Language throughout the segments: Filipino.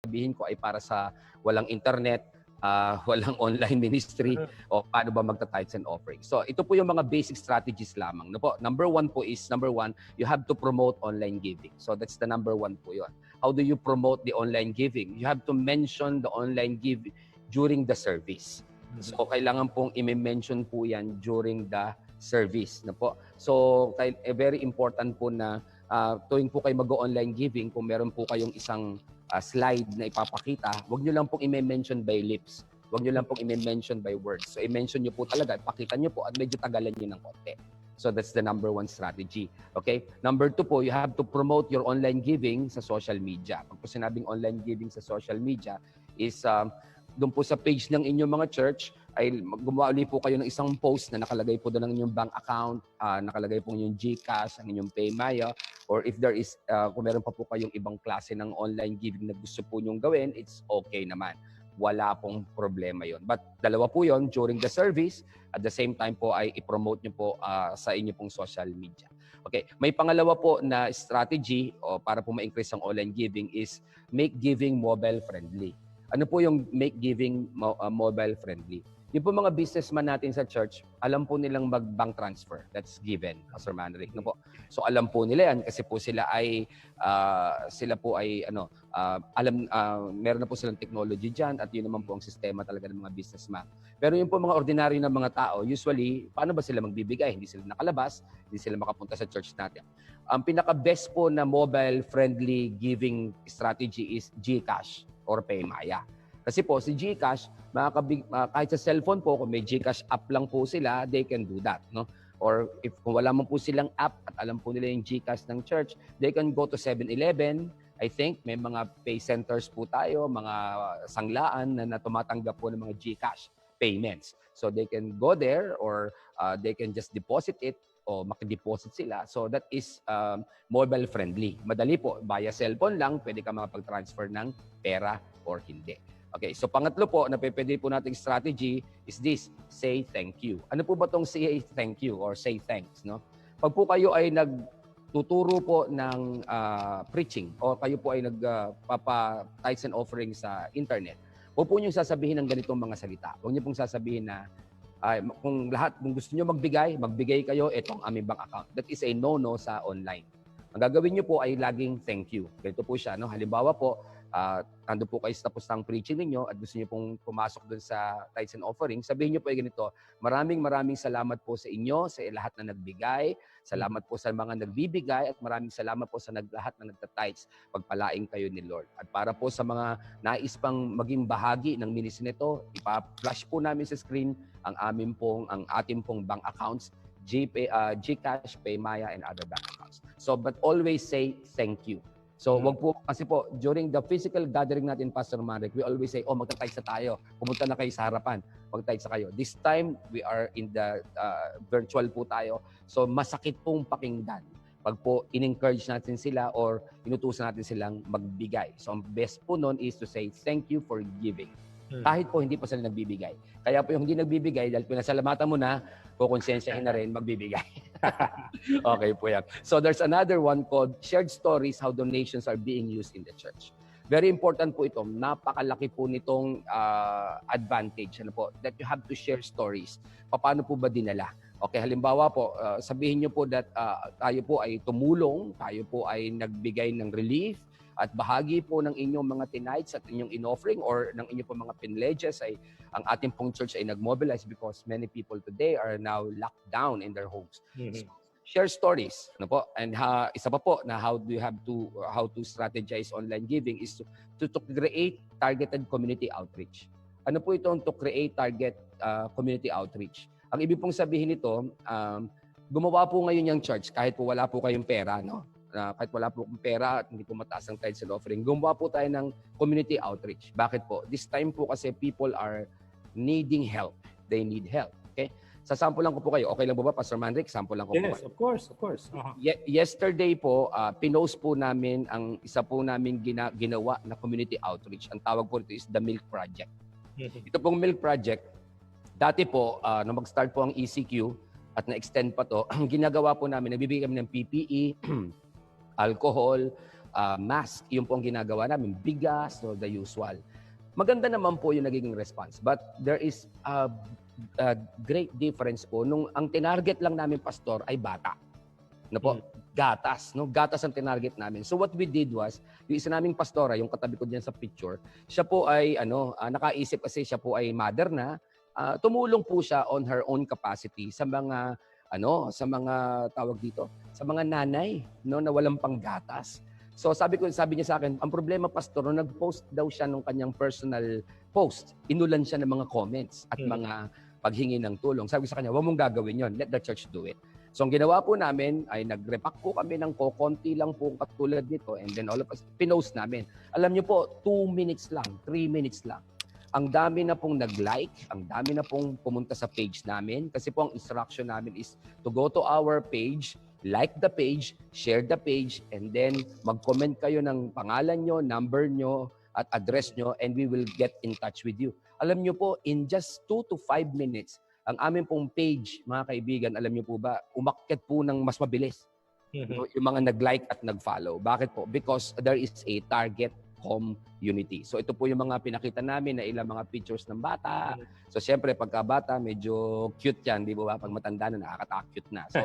sabihin ko ay para sa walang internet, walang online ministry, o paano ba magta-tithes and offerings. So ito po yung mga basic strategies lamang. No po? Number one, you have to promote online giving. So that's the number one po yun. How do you promote the online giving? You have to mention the online giving during the service. So kailangan pong i-mention po yan during the service. No po? So very important po na tuwing po kayo mag-online giving, kung meron po kayong isang slide na ipapakita, huwag nyo lang pong i-mention by lips. Huwag nyo lang pong i-mention by words. So i-mention nyo po talaga, ipakita nyo po at medyo tagalan nyo ng konti. So that's the number one strategy. Okay? Number two po, you have to promote your online giving sa social media. Pag po sinabing online giving sa social media is doon po sa page ng inyong mga church, ay gumawa ulit po kayo ng isang post na nakalagay po doon ng inyong bank account, nakalagay po yung GCash, ang inyong PayMaya, or if there is, kung meron pa po kayong ibang klase ng online giving na gusto po nyong gawin, it's okay naman. Wala pong problema yon. But dalawa po yon during the service, at the same time po ay i-promote nyo po sa inyo pong social media. Okay, may pangalawa po na strategy para po ma-increase ang online giving is make giving mobile friendly. Ano po yung make giving mobile friendly? Yung po mga businessman natin sa church, alam po nilang mag-bank transfer. That's given, Pastor Manric. No po? So alam po nila yan kasi po sila po ay meron na po silang technology dyan at yun naman po ang sistema talaga ng mga businessman. Pero yung po mga ordinaryo na mga tao, usually, paano ba sila magbibigay? Hindi sila nakalabas, hindi sila makapunta sa church natin. Ang pinaka-best po na mobile-friendly giving strategy is GCash or PayMaya. Kasi po, si GCash, kahit sa cellphone po, kung may GCash app lang po sila, they can do that. No? Or kung wala man po silang app at alam po nila yung GCash ng church, they can go to 7-Eleven. I think may mga pay centers po tayo, mga sanglaan na tumatanggap po ng mga GCash payments. So they can go there or they can just deposit it o makideposit sila. So that is mobile friendly. Madali po, via cellphone lang, pwede ka makapag-transfer ng pera or hindi. Okay, so pangatlo po na pwede po nating strategy is this, say thank you. Ano po ba tong say thank you or say thanks? No? Pag po kayo ay nagtuturo po ng preaching o kayo po ay nagpapa-tithes and offerings sa internet, huwag po nyo sasabihin ng ganitong mga salita. Huwag nyo pong sasabihin na kung gusto nyo magbigay kayo, itong aming bank account. That is a no-no sa online. Ang gagawin nyo po ay laging thank you. Ganito po siya. No? Halimbawa po, nandun po kayo sa tapos ng preaching ninyo at gusto niyo pong pumasok dun sa tithes and offering, sabihin niyo po ay ganito, maraming salamat po sa inyo, sa lahat na nagbigay, salamat po sa mga nagbibigay, at maraming salamat po sa lahat na nagta-tithes. Pagpalaing kayo ni Lord. At para po sa mga nais pang maging bahagi ng ministry nito, ipa-flash po namin sa screen ang ating pong bank accounts, GCash, PayMaya, and other bank accounts. So, but always say thank you. So, wag po, kasi po, during the physical gathering natin, Pastor Marek, we always say, magta-tithes na tayo. Pumunta na kayo sa harapan. Mag-tithes na kayo. This time, we are in the virtual po tayo. So, masakit pong pakinggan. Pag po in-encourage natin sila or inutusan natin silang magbigay. So, ang best po nun is to say, thank you for giving. Kahit po hindi pa sila nagbibigay. Kaya po yung hindi nagbibigay, dahil pinasalamatan mo na, kukonsensyahin na rin magbibigay. Okay po yan. So there's another one called Shared Stories, How Donations Are Being Used in the Church. Very important po ito. Napakalaki po nitong advantage that you have to share stories. Paano po ba dinala? Okay, halimbawa po, sabihin nyo po that tayo po ay tumulong, tayo po ay nagbigay ng relief, at bahagi po ng inyong mga tithes at inyong in-offering or ng inyong po mga pinledges ay ang ating pong church ay nag-mobilize because many people today are now locked down in their homes. So, share stories. And isa pa po na how to strategize online giving is to create targeted community outreach. Ano po itong to create target community outreach? Ang ibig pong sabihin nito, gumawa po ngayon yung church kahit po wala po kayong pera, no? Kahit wala po akong pera at hindi po mataas ang tithes and offering, gumawa po tayo ng community outreach. Bakit po? This time po kasi people are needing help. They need help. Okay? Sa sample lang ko po kayo. Okay lang po ba, Pastor Manric? Sample lang ko po. Yes, of course. Yesterday po, pinost po namin ang isa po namin ginawa na community outreach. Ang tawag po ito is the Milk Project. Ito pong Milk Project, dati po, nung mag-start po ang ECQ at na-extend pa to, ang ginagawa po namin, nagbibigay kami ng PPE, alcohol, mask. Yun po ang ginagawa namin, bigas, no, the usual. Maganda naman po yung nagiging response. But there is a great difference po nung ang tinarget lang namin, pastor, ay bata. No po? Gatas. No? Gatas ang tinarget namin. So what we did was, yung isa naming pastora, yung katabi ko diyan sa picture, siya po ay nakaisip kasi siya po ay mother na, tumulong po siya on her own capacity sa mga sa mga tawag dito, sa mga nanay, no, na walang panggatas. So sabi niya sa akin, ang problema, pastor, nung nag-post daw siya nung kanyang personal post, inulan siya ng mga comments at mga paghingi ng tulong. Sabi ko sa kanya, huwag mong gagawin yon, let the church do it. So ang ginawa po namin ay nag-repack po kami ng konti lang po katulad nito, and then all of us, pinost namin. Alam niyo po, 2 minutes lang, 3 minutes lang. Ang dami na pong nag-like, ang dami na pong pumunta sa page namin, kasi po ang instruction namin is to go to our page, like the page, share the page, and then mag-comment kayo ng pangalan nyo, number nyo, at address nyo, and we will get in touch with you. Alam nyo po, in just 2 to 5 minutes, ang aming pong page, mga kaibigan, alam niyo po ba, umakyat po ng mas mabilis. Yung mga nag-like at nag-follow. Bakit po? Because there is a target community. So ito po yung mga pinakita namin na ilang mga pictures ng bata. So siyempre, pagka bata, medyo cute yan, di ba? Pag matanda na, nakaka-cute na. So,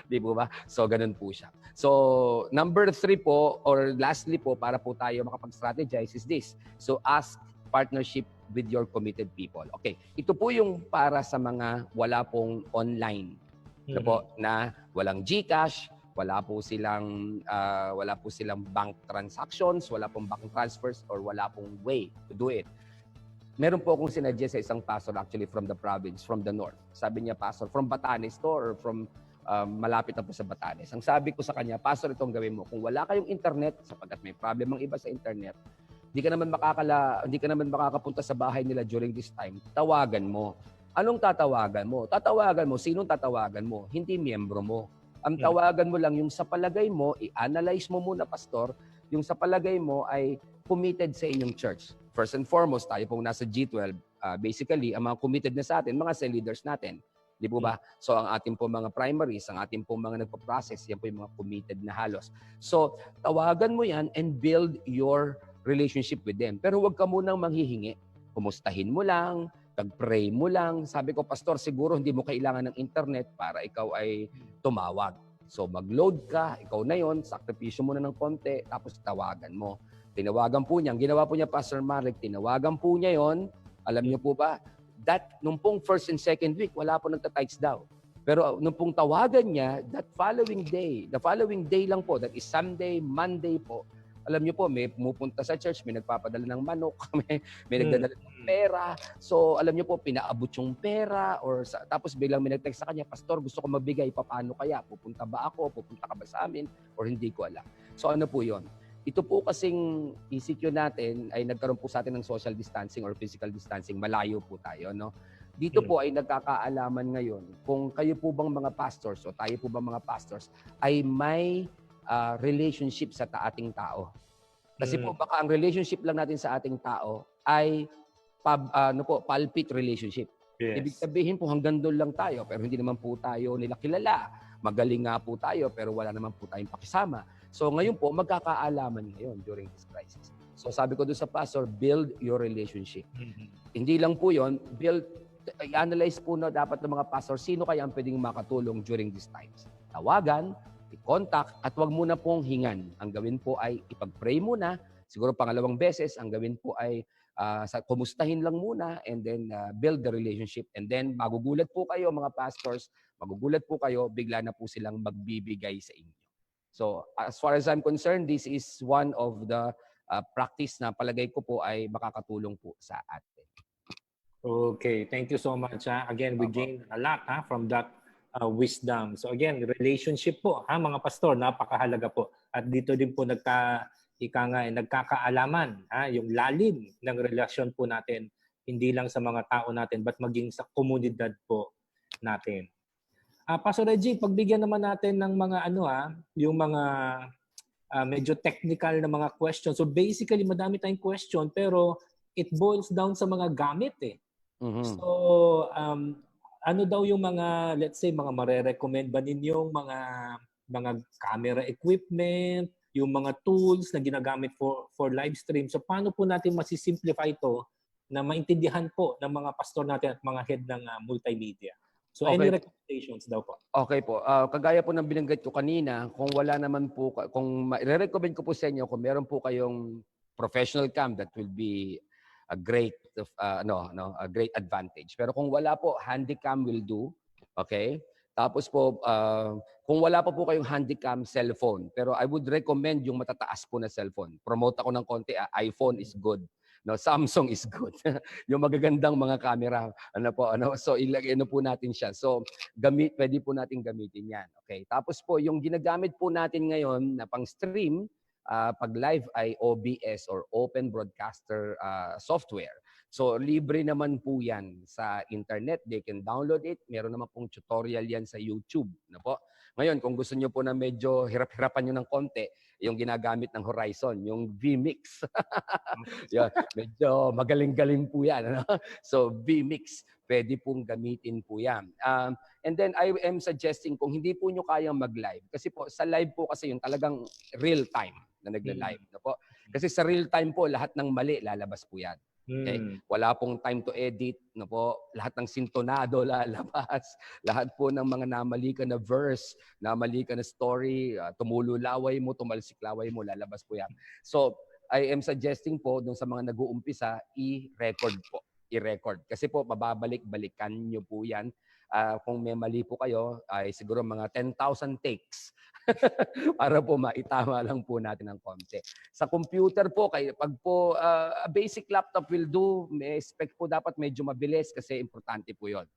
di ba? So ganun po siya. So number 3 po, or lastly po, para po tayo makapag-strategize is this. So ask partnership with your committed people. Okay, ito po yung para sa mga wala pong online. Po, na walang GCash, wala po silang bank transactions, wala pong bank transfers, or wala pong way to do it. Meron po akong sinadya sa isang pastor actually from the province, from the north. Sabi niya, pastor, from Batanes to, or from malapit na po sa Batanes. Ang sabi ko sa kanya, pastor, itong gawin mo. Kung wala kayong internet, sapagkat may problem ang iba sa internet, hindi ka naman makakapunta sa bahay nila during this time, tawagan mo. Anong tatawagan mo? Tatawagan mo, sinong tatawagan mo? Hindi miyembro mo. Ang tawagan mo lang yung sa palagay mo, i-analyze mo muna, pastor, yung sa palagay mo ay committed sa inyong church. First and foremost, tayo pong nasa G12, basically, ang mga committed na sa atin, mga cell leaders natin. Di po ba? So, ang ating po mga primaries, ang ating po mga nagpa-process, yan po yung mga committed na halos. So, tawagan mo yan and build your relationship with them. Pero huwag ka munang manghihingi. Kumustahin mo lang, pag-pray mo lang. Sabi ko, pastor, siguro hindi mo kailangan ng internet para ikaw ay tumawag. So mag-load ka, ikaw na yon, sakripisyo mo na ng konti, tapos tawagan mo. Tinawagan po niya, ang ginawa po niya, Pastor Marek, tinawagan po niya yon. Alam niyo po ba, nung pong first and second week, wala po nagta-tights daw. Pero nung pong tawagan niya, the following day lang po, that is Sunday, Monday po, alam niyo po, may pumupunta sa church, may nagpapadala ng manok, may nagdadala ng pera. So, alam niyo po, pinaabot yung pera, tapos biglang may nag-text sa kanya, pastor, gusto ko magbigay, paano kaya? Pupunta ba ako? Pupunta ka ba sa amin? Or hindi ko alam. So, ano po yon? Ito po kasing ECQ natin ay nagkaroon po sa atin ng social distancing or physical distancing. Malayo po tayo, no? Dito po ay nagkakaalaman ngayon kung kayo po bang mga pastors o tayo po bang mga pastors ay may relationship sa ating tao. Kasi po baka ang relationship lang natin sa ating tao ay palpit relationship. Yes. Ibig sabihin po hanggang doon lang tayo pero hindi naman po tayo nila kilala. Magaling nga po tayo pero wala naman po tayong pakisama. So ngayon po magkakaalaman ngayon during this crisis. So sabi ko doon sa pastor, build your relationship. Hindi lang po 'yon, i-analyze po na dapat ng mga pastor sino kaya ang pwedeng makatulong during these times. Tawagan, i-contact at wag muna pong hingan. Ang gawin po ay ipag-pray muna, siguro pangalawang beses, ang gawin po ay kumustahin lang muna and then build the relationship. And then magugulat po kayo mga pastors, magugulat po kayo, bigla na po silang magbibigay sa inyo. So as far as I'm concerned, this is one of the practice na palagay ko po ay makakatulong po sa atin. Okay, thank you so much. Again, we gained a lot from that wisdom. So again, relationship po, mga pastor, napakahalaga po. At dito din po nagkakaalaman, yung lalim ng relasyon po natin, hindi lang sa mga tao natin, but maging sa komunidad po natin. Pastor Reggie, pagbigyan naman natin ng mga yung mga medyo technical na mga questions. So basically, madami tayong question, pero it boils down sa mga gamit eh. So, ano daw yung mga, let's say, mga marerecommend ba ninyong mga camera equipment, yung mga tools na ginagamit for live stream. So paano po natin masisimplify ito na maintindihan po ng mga pastor natin at mga head ng multimedia? So any Okay. recommendations daw po? Okay po. Kagaya po ng binanggit ko kanina, kung wala naman po, kung i-recommend ko po sa inyo, kung meron po kayong professional cam, that will be a great, a great advantage. Pero kung wala po, handycam will do. Okay? Tapos po, kung wala pa po kayong handycam, cellphone. Pero I would recommend yung matataas po na cellphone. Promote ako ng konti, iPhone is good. No, Samsung is good. Yung magagandang mga camera, so ilagay po natin siya. So pwede po natin gamitin 'yan. Okay? Tapos po yung ginagamit po natin ngayon na pang-stream pag live ay OBS or Open Broadcaster software. So libre naman po 'yan sa internet. They can download it. Meron naman pong tutorial 'yan sa YouTube, no po. Ngayon, kung gusto niyo po na medyo hirap-hirapan niyo ng konti, yung ginagamit ng Horizon, yung vMix. Yan, medyo magaling-galing po 'yan, ano? So vMix, pwede pong gamitin po 'yan. And then I am suggesting kung hindi po nyo kayang mag-live, kasi po sa live po kasi yung talagang real time na nagla-live, no po. Kasi sa real time po lahat ng mali lalabas po 'yan. Okay? Wala pong time to edit, no po. Lahat ng sintonado lalabas. Lahat po ng mga namali ka na verse, namali ka na story, tumulo laway mo, tumalsik laway mo, lalabas po 'yan. So I am suggesting po dun sa mga nag-uumpisa, i-record po. I-record. Kasi po, mababalik-balikan nyo po yan. Kung may mali po kayo, ay siguro mga 10,000 takes para po maitama lang po natin ng konti. Sa computer po, pag po a basic laptop will do, may spec po dapat medyo mabilis kasi importante po yun.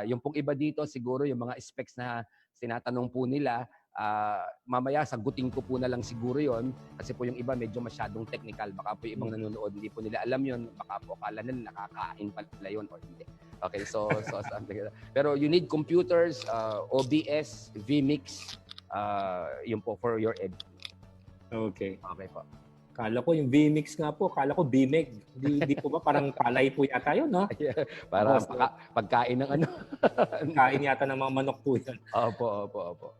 Yung pong iba dito, siguro yung mga specs na sinatanong po nila, mamaya sagutin ko po na lang siguro yon kasi po yung iba medyo masyadong technical. Baka po yung ibang nanonood, hindi po nila alam yon. Baka po akala nila nakakain pala yun or hindi. Okay, so pero you need computers, OBS, vMix, yun po for your editing. Okay. Okay po. Kala ko yung vMix nga po, kala ko BMEG. Di po ba parang palay po yata yun, no? Para pagkain ng ano. Kain yata ng mga manok po yan. Opo.